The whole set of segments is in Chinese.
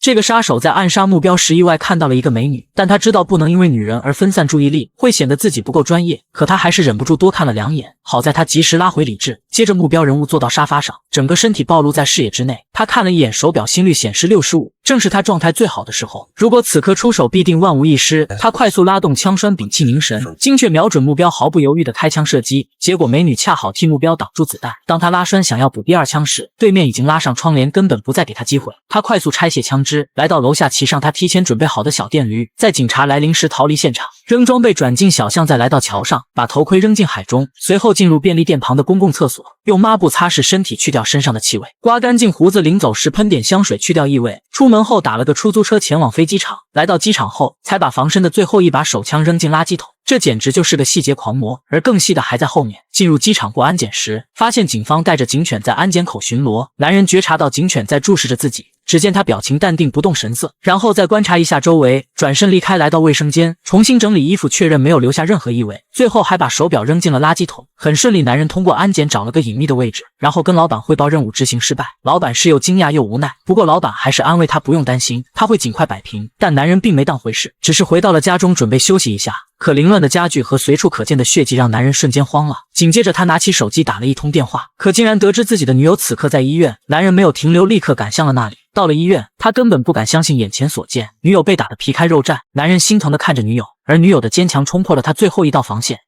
这个杀手在暗杀目标时意外看到了一个美女，但他知道不能因为女人而分散注意力，会显得自己不够专业，可他还是忍不住多看了2眼。好在他及时拉回理智，接着目标人物坐到沙发上，整个身体暴露在视野之内。他看了一眼手表，心率显示65，正是他状态最好的时候。如果此刻出手，必定万无一失。他快速拉动枪栓，屏气凝神，精确瞄准目标，毫不犹豫的开枪射击。结果美女恰好替目标挡住子弹。当他拉栓想要补第2枪时，对面已经拉上窗帘，根本不再给他机会。他快速拆卸枪支，来到楼下，骑上他提前准备好的小电驴，在警察来临时逃离现场，扔装备转进小巷，再来到桥上，把头盔扔进海中，随后进入便利店旁的公共厕所，用抹布擦拭身体，去掉身上的气味，刮干净胡子，临走时喷点香水去掉异味。出门后打了个出租车前往飞机场，来到机场后才把防身的最后一把手枪扔进垃圾桶。这简直就是个细节狂魔，而更细的还在后面。进入机场过安检时，发现警方带着警犬在安检口巡逻，男人觉察到警犬在注视着自己，只见他表情淡定不动神色，然后再观察一下周围，转身离开，来到卫生间重新整理衣服，确认没有留下任何异味，最后还把手表扔进了垃圾桶。很顺利，男人通过安检找了个隐秘的位置，然后跟老板汇报任务执行失败。老板是又惊讶又无奈，不过老板还是安慰他不用担心，他会尽快摆平。但男人并没当回事，只是回到了家中准备休息一下。可凌乱的家具和随处可见的血迹让男人瞬间慌了。紧接着他拿起手机打了一通电话，可竟然得知自己的女友此刻在医院。男人没有停留，立刻赶向了那里。到了医院，他根本不敢相信眼前所见，女友被打得皮开肉绽。男人心疼地看着女友，而女友的坚强冲破了他最后一道防线。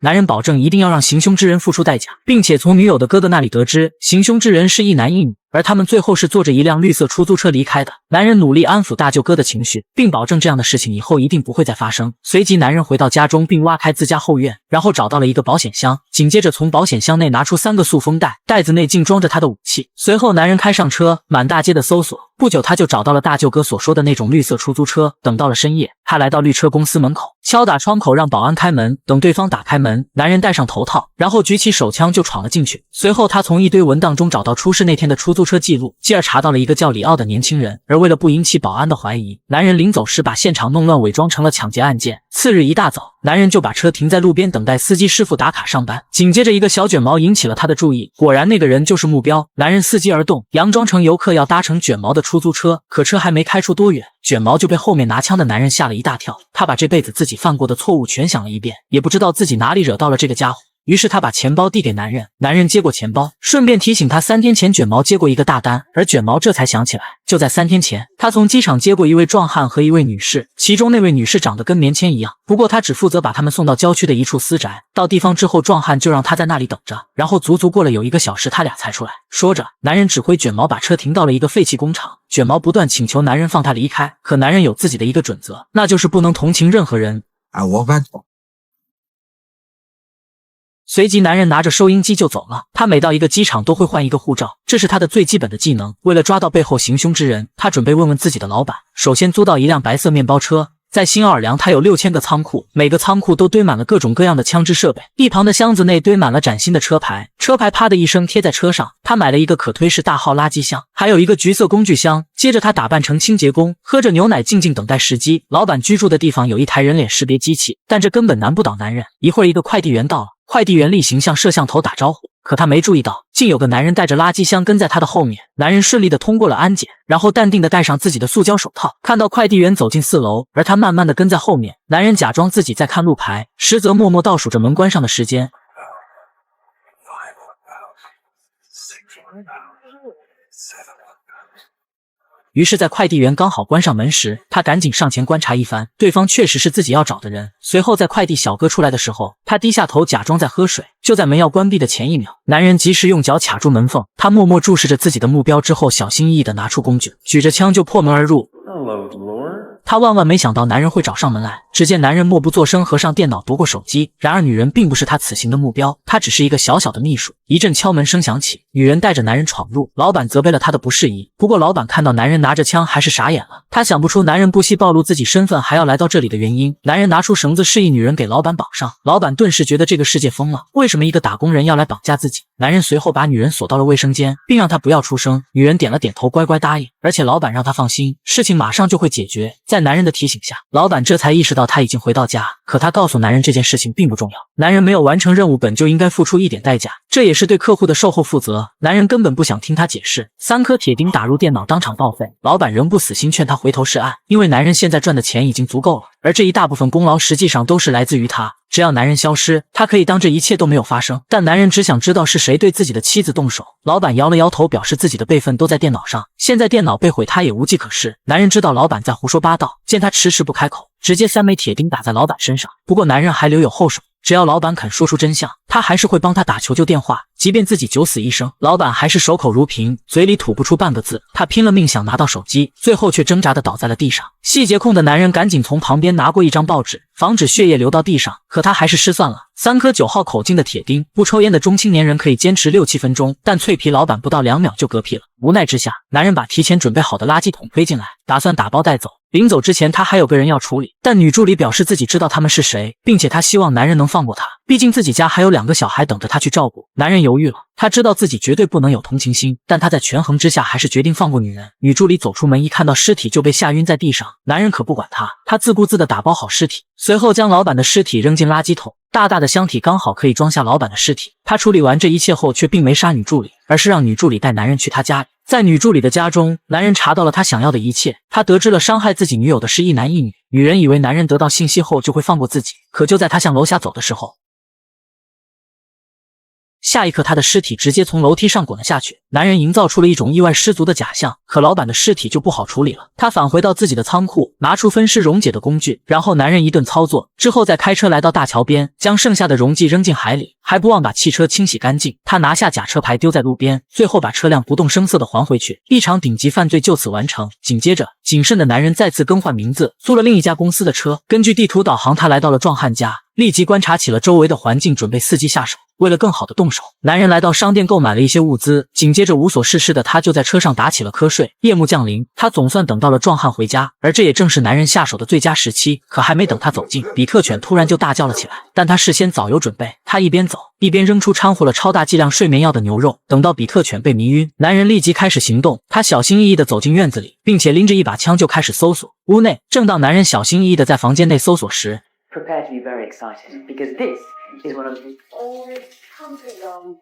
男人保证一定要让行凶之人付出代价，并且从女友的哥哥那里得知，行凶之人是一男一女，而他们最后是坐着一辆绿色出租车离开的。男人努力安抚大舅哥的情绪，并保证这样的事情以后一定不会再发生。随即男人回到家中，并挖开自家后院，然后找到了一个保险箱，紧接着从保险箱内拿出3个塑封袋，袋子内竟装着他的武器。随后男人开上车，满大街的搜索，不久他就找到了大舅哥所说的那种绿色出租车。等到了深夜，他来到绿车公司门口，敲打窗口让保安开门。等对方打开门，男人戴上头套，然后举起手枪就闯了进去。随后他从一堆文档中找到出事那天的出租车记录，继而查到了一个叫里奥的年轻人。而为了不引起保安的怀疑，男人临走时把现场弄乱，伪装成了抢劫案件。次日一大早，男人就把车停在路边，等待司机师傅打卡上班。紧接着一个小卷毛引起了他的注意，果然那个人就是目标。男人伺机而动，佯装成游客要搭乘卷毛的出租车，可车还没开出多远，卷毛就被后面拿枪的男人吓了一大跳。他把这辈子自己犯过的错误全想了一遍，也不知道自己哪里惹到了这个家伙。于是他把钱包递给男人，男人接过钱包，顺便提醒他3天前卷毛接过一个大单，而卷毛这才想起来，就在3天前，他从机场接过一位壮汉和一位女士，其中那位女士长得跟棉签一样，不过他只负责把他们送到郊区的一处私宅。到地方之后，壮汉就让他在那里等着，然后足足过了有1个小时，他俩才出来。说着，男人指挥卷毛把车停到了一个废弃工厂。卷毛不断请求男人放他离开，可男人有自己的一个准则，那就是不能同情任何人。随即男人拿着收音机就走了。他每到一个机场都会换一个护照，这是他的最基本的技能。为了抓到背后行凶之人，他准备问问自己的老板。首先租到一辆白色面包车，在新奥尔良，他有6000个仓库，每个仓库都堆满了各种各样的枪支设备。一旁的箱子内堆满了崭新的车牌，车牌啪的一声贴在车上。他买了一个可推式大号垃圾箱，还有一个橘色工具箱。接着他打扮成清洁工，喝着牛奶，静静等待时机。老板居住的地方有一台人脸识别机器，但这根本难不倒男人。一会儿，一个快递员到了，快递员例行向摄像头打招呼，可他没注意到，竟有个男人带着垃圾箱跟在他的后面。男人顺利的通过了安检，然后淡定的戴上自己的塑胶手套，看到快递员走进4楼，而他慢慢的跟在后面。男人假装自己在看路牌，实则默默倒数着门关上的时间。于是在快递员刚好关上门时，他赶紧上前观察一番，对方确实是自己要找的人。随后在快递小哥出来的时候，他低下头假装在喝水。就在门要关闭的前一秒，男人及时用脚卡住门缝，他默默注视着自己的目标之后，小心翼翼地拿出工具，举着枪就破门而入。他万万没想到男人会找上门来，只见男人默不作声合上电脑，夺过手机。然而女人并不是他此行的目标，她只是一个小小的秘书。一阵敲门声响起，女人带着男人闯入，老板责备了她的不适宜。不过老板看到男人拿着枪还是傻眼了，他想不出男人不惜暴露自己身份还要来到这里的原因。男人拿出绳子示意女人给老板绑上，老板顿时觉得这个世界疯了，为什么一个打工人要来绑架自己？男人随后把女人锁到了卫生间，并让她不要出声。女人点了点头，乖乖答应，而且老板让她放心，事情马上就会解决。在男人的提醒下，老板这才意识到他已经回到家，可他告诉男人这件事情并不重要，男人没有完成任务本就应该付出一点代价，这也是对客户的售后负责。男人根本不想听他解释，3颗铁钉打入电脑当场报废。老板仍不死心劝他回头是岸，因为男人现在赚的钱已经足够了，而这一大部分功劳实际上都是来自于他。只要男人消失，他可以当这一切都没有发生。但男人只想知道是谁对自己的妻子动手。老板摇了摇头，表示自己的备份都在电脑上，现在电脑被毁，他也无计可施。男人知道老板在胡说八道，见他迟迟不开口，直接3枚铁钉打在老板身上。不过男人还留有后手，只要老板肯说出真相，他还是会帮他打求救电话，即便自己九死一生，老板还是守口如瓶，嘴里吐不出半个字。他拼了命想拿到手机，最后却挣扎地倒在了地上。细节控的男人赶紧从旁边拿过一张报纸，防止血液流到地上，可他还是失算了。3颗9号口径的铁钉，不抽烟的中青年人可以坚持6-7分钟，但脆皮老板不到2秒就嗝屁了。无奈之下，男人把提前准备好的垃圾桶推进来，打算打包带走。临走之前，他还有个人要处理，但女助理表示自己知道他们是谁，并且她希望男人能放过她，毕竟自己家还有2个小孩等着他去照顾。男人犹豫了，他知道自己绝对不能有同情心，但他在权衡之下还是决定放过女人。女助理走出门，一看到尸体就被吓晕在地上，男人可不管他，他自顾自地打包好尸体，随后将老板的尸体扔进垃圾桶。大大的箱体刚好可以装下老板的尸体。他处理完这一切后，却并没杀女助理，而是让女助理带男人去他家里。在女助理的家中，男人查到了他想要的一切。他得知了伤害自己女友的是一男一女。女人以为男人得到信息后就会放过自己，可就在他向楼下走的时候，下一刻他的尸体直接从楼梯上滚了下去。男人营造出了一种意外失足的假象，可老板的尸体就不好处理了。他返回到自己的仓库，拿出分尸溶解的工具，然后男人一顿操作之后，再开车来到大桥边，将剩下的溶剂扔进海里，还不忘把汽车清洗干净。他拿下假车牌丢在路边，最后把车辆不动声色地还回去。一场顶级犯罪就此完成。紧接着，谨慎的男人再次更换名字，租了另一家公司的车，根据地图导航，他来到了壮汉家，立即观察起了周围的环境，准备伺机下手。为了更好的动手，男人来到商店购买了一些物资，紧接着无所事事的他就在车上打起了瞌睡。夜幕降临，他总算等到了壮汉回家，而这也正是男人下手的最佳时期。可还没等他走近，比特犬突然就大叫了起来，但他事先早有准备，他一边走一边扔出掺和了超大剂量睡眠药的牛肉。等到比特犬被迷晕，男人立即开始行动，他小心翼翼地走进院子里，并且拎着一把枪就开始搜索。屋内，正当男人小心翼翼地在房间内搜索时， Prepare to be very excited, because this is one of the oldest country songs.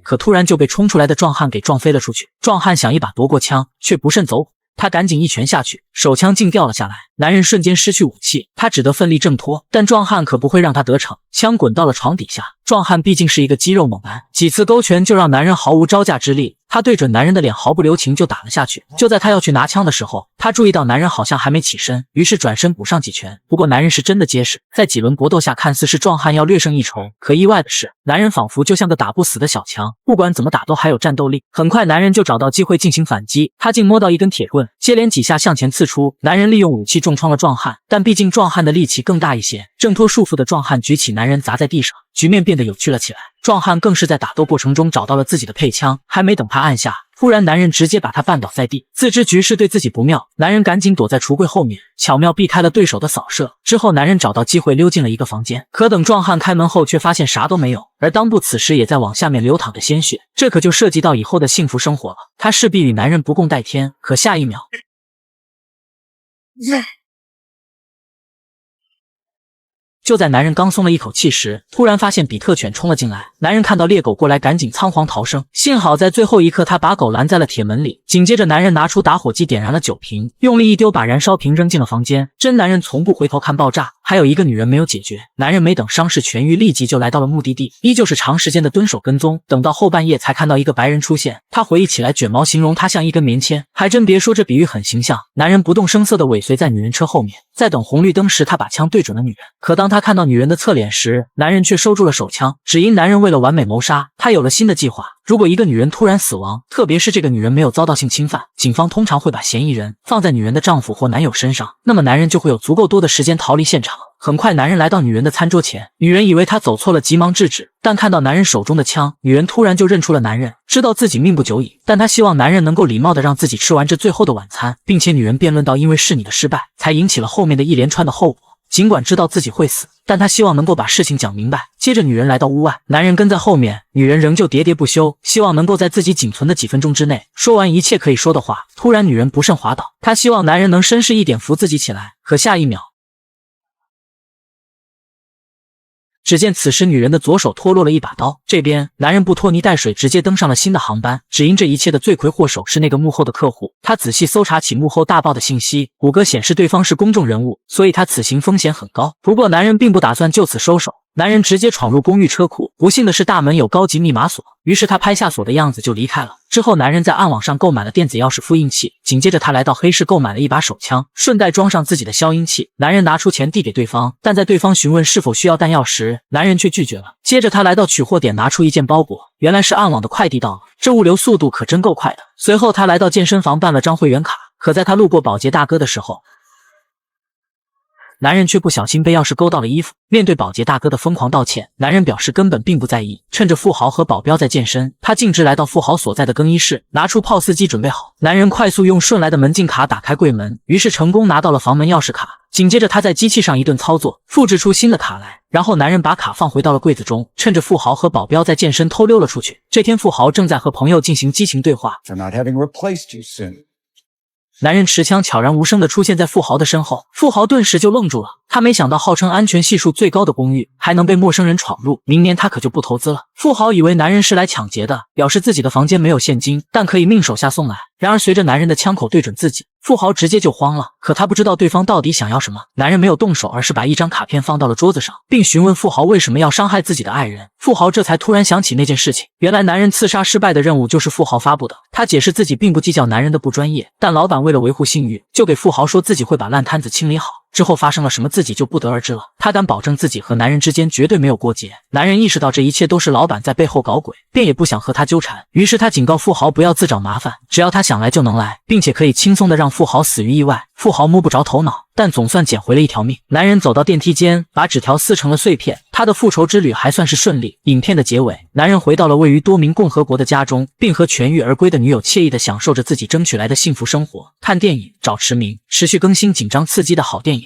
可突然就被冲出来的壮汉给撞飞了出去。壮汉想一把夺过枪，却不慎走火，他赶紧一拳下去，手枪竟掉了下来。男人瞬间失去武器，他只得奋力挣脱，但壮汉可不会让他得逞，枪滚到了床底下。壮汉毕竟是一个肌肉猛男，几次勾拳就让男人毫无招架之力。他对准男人的脸毫不留情就打了下去。就在他要去拿枪的时候，他注意到男人好像还没起身，于是转身补上几拳。不过男人是真的结实，在几轮搏斗下，看似是壮汉要略胜一筹，可意外的是，男人仿佛就像个打不死的小强，不管怎么打都还有战斗力。很快男人就找到机会进行反击，他竟摸到一根铁棍，接连几下向前刺出。男人利用武器重创了壮汉，但毕竟壮汉的力气更大一些，挣脱束缚的壮汉举起男人砸在地上，局面变得有趣了起来。壮汉更是在打斗过程中找到了自己的配枪，还没等他按下，突然男人直接把他绊倒在地。自知局势对自己不妙，男人赶紧躲在橱柜后面，巧妙避开了对手的扫射。之后男人找到机会溜进了一个房间，可等壮汉开门后，却发现啥都没有，而裆部此时也在往下面流淌着鲜血。这可就涉及到以后的幸福生活了，他势必与男人不共戴天。可下一秒，就在男人刚松了一口气时，突然发现比特犬冲了进来。男人看到猎狗过来，赶紧仓皇逃生。幸好在最后一刻，他把狗拦在了铁门里。紧接着，男人拿出打火机，点燃了酒瓶，用力一丢，把燃烧瓶扔进了房间。真男人从不回头看爆炸。还有一个女人没有解决，男人没等伤势痊愈，立即就来到了目的地，依旧是长时间的蹲守跟踪。等到后半夜才看到一个白人出现，他回忆起来，卷毛形容他像一根棉签，还真别说，这比喻很形象。男人不动声色地尾随在女人车后面，在等红绿灯时，他把枪对准了女人。可当他看到女人的侧脸时，男人却收住了手枪。只因男人为了完美谋杀，他有了新的计划。如果一个女人突然死亡，特别是这个女人没有遭到性侵犯，警方通常会把嫌疑人放在女人的丈夫或男友身上，那么男人就会有足够多的时间逃离现场。很快，男人来到女人的餐桌前，女人以为他走错了，急忙制止，但看到男人手中的枪，女人突然就认出了男人，知道自己命不久矣，但她希望男人能够礼貌地让自己吃完这最后的晚餐，并且女人辩论到，因为是你的失败，才引起了后面的一连串的后果。尽管知道自己会死，但他希望能够把事情讲明白。接着女人来到屋外，男人跟在后面，女人仍旧喋喋不休，希望能够在自己仅存的几分钟之内说完一切可以说的话。突然女人不慎滑倒，她希望男人能绅士一点扶自己起来，可下一秒只见此时女人的左手脱落了一把刀，这边男人不拖泥带水直接登上了新的航班，只因这一切的罪魁祸首是那个幕后的客户。他仔细搜查起幕后大爆的信息，谷歌显示对方是公众人物，所以他此行风险很高。不过男人并不打算就此收手，男人直接闯入公寓车库，不幸的是大门有高级密码锁，于是他拍下锁的样子就离开了。之后男人在暗网上购买了电子钥匙复印器，紧接着他来到黑市购买了一把手枪，顺带装上自己的消音器。男人拿出钱递给对方，但在对方询问是否需要弹药时，男人却拒绝了。接着他来到取货点，拿出一件包裹，原来是暗网的快递到了，这物流速度可真够快的。随后他来到健身房办了张会员卡，可在他路过保洁大哥的时候，男人却不小心被钥匙勾到了衣服。面对保洁大哥的疯狂道歉，男人表示根本并不在意。趁着富豪和保镖在健身，他径直来到富豪所在的更衣室，拿出泡司机准备好。男人快速用顺来的门禁卡打开柜门，于是成功拿到了房门钥匙卡。紧接着他在机器上一顿操作，复制出新的卡来，然后男人把卡放回到了柜子中，趁着富豪和保镖在健身偷溜了出去。这天富豪正在和朋友进行激情对话， for not having replaced you soon. 男人持枪悄然无声地出现在富豪的身后，富豪顿时就愣住了。他没想到号称安全系数最高的公寓还能被陌生人闯入，明年他可就不投资了。富豪以为男人是来抢劫的，表示自己的房间没有现金，但可以命手下送来。然而随着男人的枪口对准自己，富豪直接就慌了，可他不知道对方到底想要什么。男人没有动手，而是把一张卡片放到了桌子上，并询问富豪为什么要伤害自己的爱人。富豪这才突然想起那件事情，原来男人刺杀失败的任务就是富豪发布的。他解释自己并不计较男人的不专业，但老板为了维护信誉，就给富豪说自己会把烂摊子清理好。之后发生了什么自己就不得而知了。他敢保证自己和男人之间绝对没有过节。男人意识到这一切都是老板在背后搞鬼，便也不想和他纠缠，于是他警告富豪不要自找麻烦，只要他想来就能来，并且可以轻松的让富豪死于意外。富豪摸不着头脑，但总算捡回了一条命。男人走到电梯间，把纸条撕成了碎片，他的复仇之旅还算是顺利。影片的结尾，男人回到了位于多明共和国的家中，并和痊愈而归的女友惬意地享受着自己争取来的幸福生活。看电影找驰明，持续更新紧张刺激的好电影。